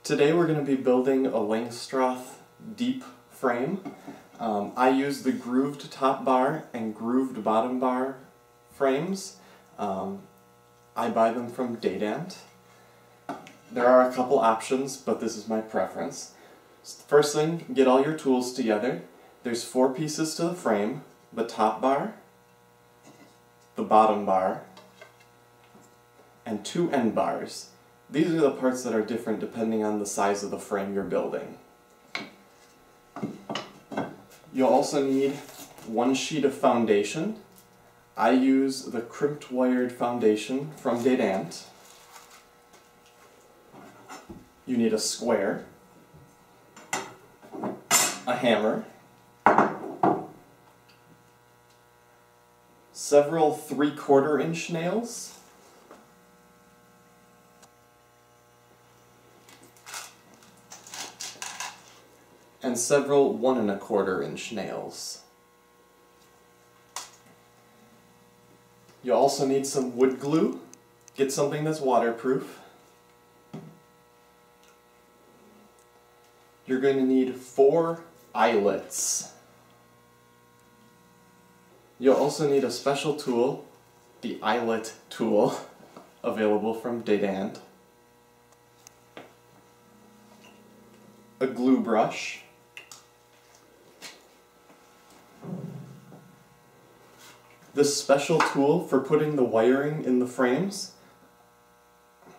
Today we're going to be building a Langstroth deep frame. I use the grooved top bar and grooved bottom bar frames. I buy them from Dadant. There are a couple options, but this is my preference. First thing, get all your tools together. There's 4 pieces to the frame: the top bar, the bottom bar, and 2 end bars. These are the parts that are different depending on the size of the frame you're building. You'll also need 1 sheet of foundation. I use the crimped wired foundation from Dadant. You need a square, a hammer, several 3/4 inch nails, and several 1 1/4 inch nails. You'll also need some wood glue. Get something that's waterproof. You're going to need 4 eyelets. You'll also need a special tool, the eyelet tool, available from Dadant, a glue brush, this special tool for putting the wiring in the frames.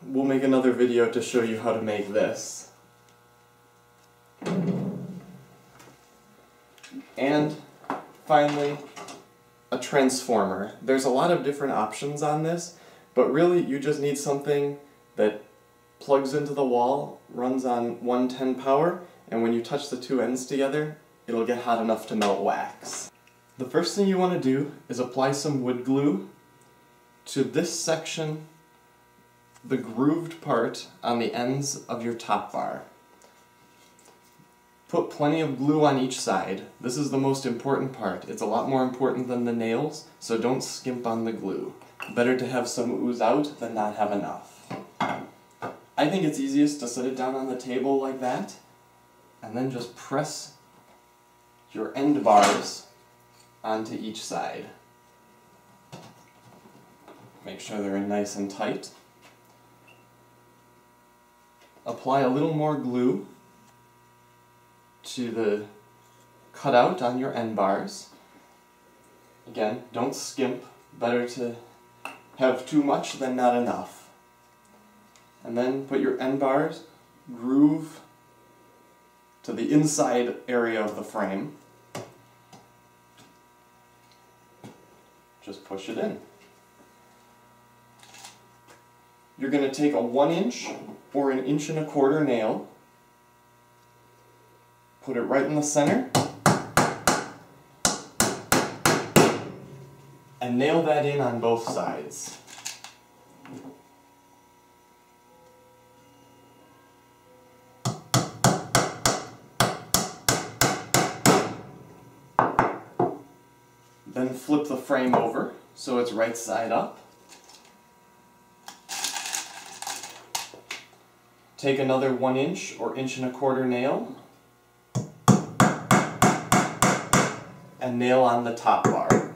We'll make another video to show you how to make this. And finally, a transformer. There's a lot of different options on this, but really you just need something that plugs into the wall, runs on 110 power, and when you touch the 2 ends together, it'll get hot enough to melt wax. The first thing you want to do is apply some wood glue to this section, the grooved part on the ends of your top bar. Put plenty of glue on each side. This is the most important part. It's a lot more important than the nails, so don't skimp on the glue. Better to have some ooze out than not have enough. I think it's easiest to set it down on the table like that, and then just press your end bars onto each side. Make sure they're in nice and tight. Apply a little more glue to the cutout on your end bars. Again, don't skimp. Better to have too much than not enough. And then put your end bars, groove to the inside area of the frame. Just push it in. You're going to take a 1 inch or an 1 1/4 inch nail, put it right in the center, and nail that in on both sides. Then flip the frame over so it's right side up. Take another 1 inch or 1 1/4 inch nail and nail on the top bar.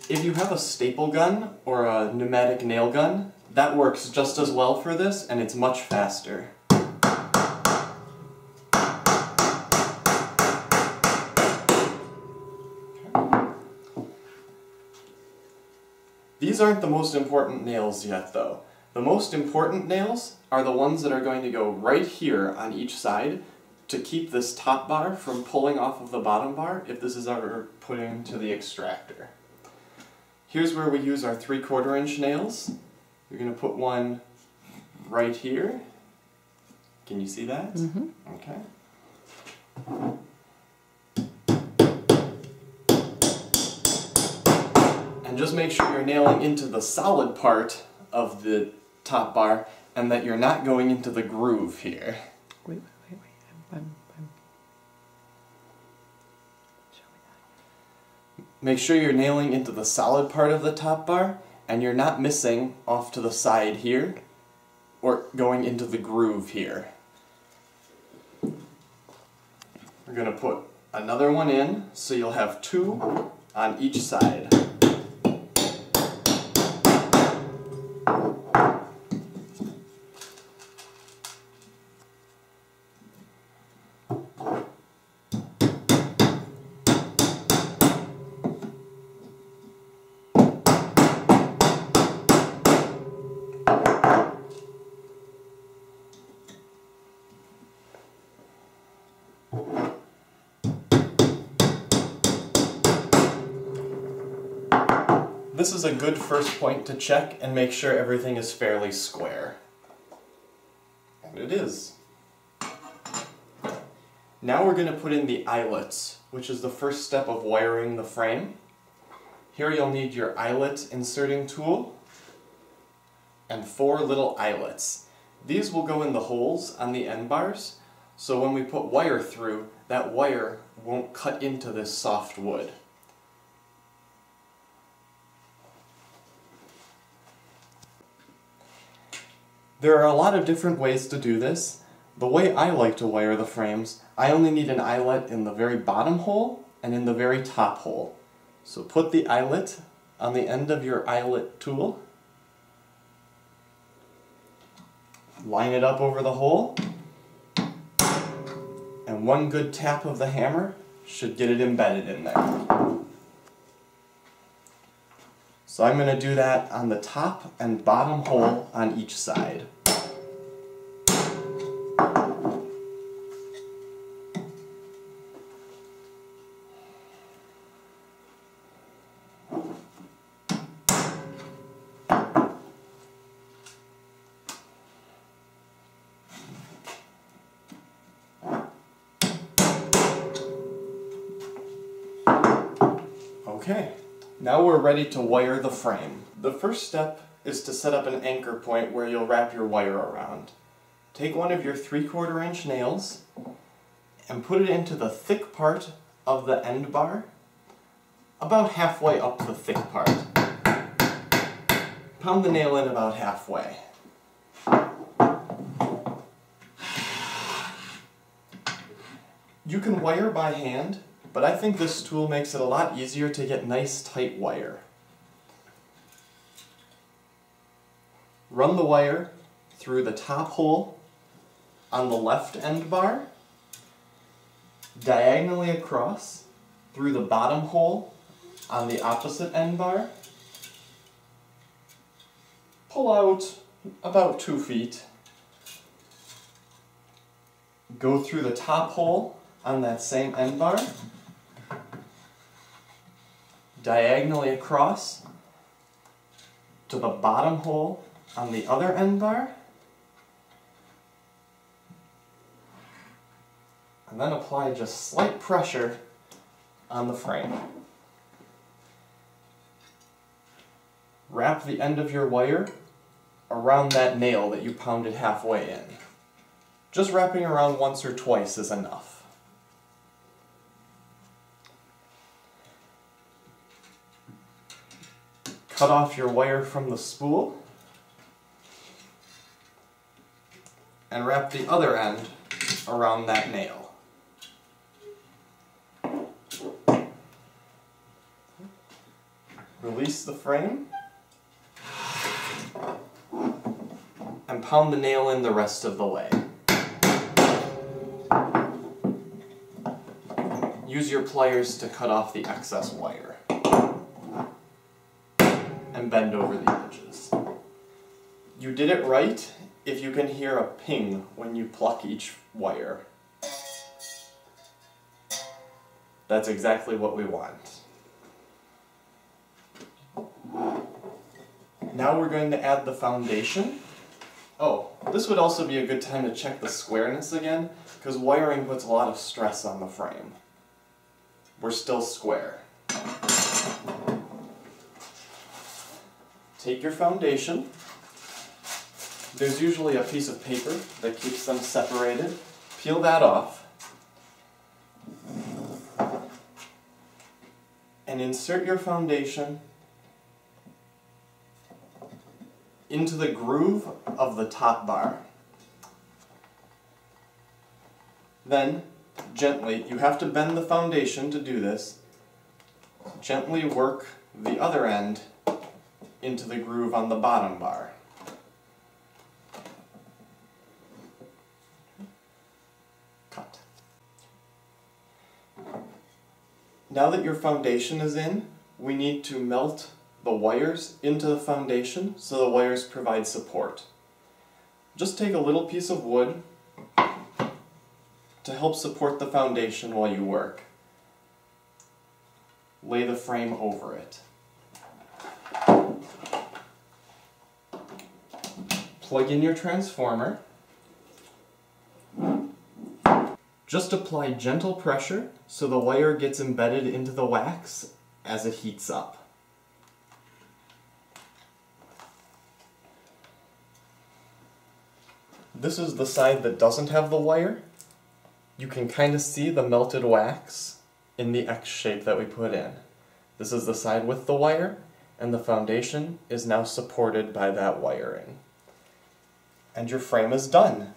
If you have a staple gun or a pneumatic nail gun, that works just as well for this, and it's much faster. These aren't the most important nails yet, though. The most important nails are the ones that are going to go right here on each side to keep this top bar from pulling off of the bottom bar if this is ever put into the extractor. Here's where we use our 3/4 inch nails. You're going to put one right here. Can you see that? Mm-hmm. Okay. And just make sure you're nailing into the solid part of the top bar and that you're not going into the groove here. Wait. Show me that. Make sure you're nailing into the solid part of the top bar and you're not missing off to the side here or going into the groove here. We're going to put another one in, so you'll have two on each side. This is a good first point to check and make sure everything is fairly square. And it is. Now we're going to put in the eyelets, which is the first step of wiring the frame. Here you'll need your eyelet inserting tool and 4 little eyelets. These will go in the holes on the end bars, so when we put wire through, that wire won't cut into this soft wood. There are a lot of different ways to do this. The way I like to wire the frames, I only need an eyelet in the very bottom hole and in the very top hole. So put the eyelet on the end of your eyelet tool, line it up over the hole, and one good tap of the hammer should get it embedded in there. So I'm going to do that on the top and bottom hole on each side. Okay. Now we're ready to wire the frame. The first step is to set up an anchor point where you'll wrap your wire around. Take one of your 3/4 inch nails and put it into the thick part of the end bar, about halfway up the thick part. Pound the nail in about halfway. You can wire by hand, but I think this tool makes it a lot easier to get nice tight wire. Run the wire through the top hole on the left end bar, diagonally across through the bottom hole on the opposite end bar. Pull out about 2 feet. Go through the top hole on that same end bar, diagonally across to the bottom hole on the other end bar, and then apply just slight pressure on the frame. Wrap the end of your wire around that nail that you pounded halfway in. Just wrapping around once or twice is enough. Cut off your wire from the spool and wrap the other end around that nail. Release the frame and pound the nail in the rest of the way. Use your pliers to cut off the excess wire and bend over the edges. You did it right if you can hear a ping when you pluck each wire. That's exactly what we want. Now we're going to add the foundation. Oh, this would also be a good time to check the squareness again, because wiring puts a lot of stress on the frame. We're still square. Take your foundation. There's usually a piece of paper that keeps them separated. Peel that off. And insert your foundation into the groove of the top bar. Then, gently, you have to bend the foundation to do this, gently work the other end into the groove on the bottom bar. Cut. Now that your foundation is in, we need to melt the wires into the foundation so the wires provide support. Just take a little piece of wood to help support the foundation while you work. Lay the frame over it. Plug in your transformer. Just apply gentle pressure so the wire gets embedded into the wax as it heats up. This is the side that doesn't have the wire. You can kind of see the melted wax in the X shape that we put in. This is the side with the wire, and the foundation is now supported by that wiring. And your frame is done.